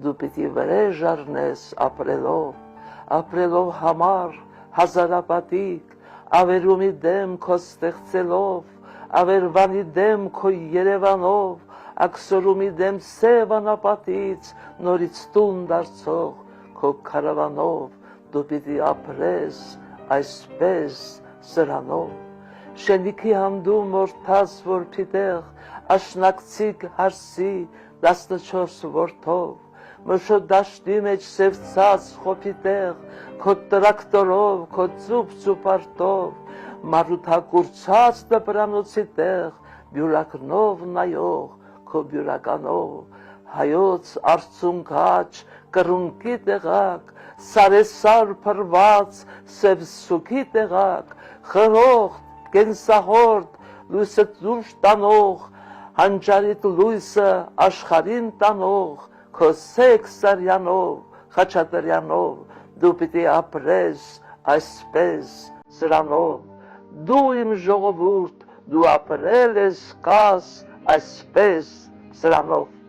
դու պիտի վրեժ առնես ապրելով համար հազարապատիկ, ավերումի դեմ քո ստեղծելով, ավերվանի դեմ քո Երևանով, աքսորումի դեմ սև անապատից, նորից տուն դարձող քո քարավանով, դու պիտի ապրես այսպես սրանով, շենիքի հանդում օրթաս որբի տեղ, աշնակցիկ հարսի 14 որդով, մշո դաշտի մեջ սևծած խոփի տեղ, քո տրակտորով, քո ծուպարտով, մարութակուրցած դպրանոցի տեղ, բյուրակնով նայող, քո բյուրականով, հայոց արցունքաչ, կռունկի տեղակ, սարեսար փռված, սև սուքի տեղակ, խրոխտ, կենսահորդ, լույսը դուրս տանող, հանճարիտ լույսը աշխարհին տանող, քո սեկ Սարյանով, Խաչատրյանով, դու պիտի ապրես այսպես սրանով, դու իմ ժողովուրդ, դու ապրել ես կաս այսպես սրանով։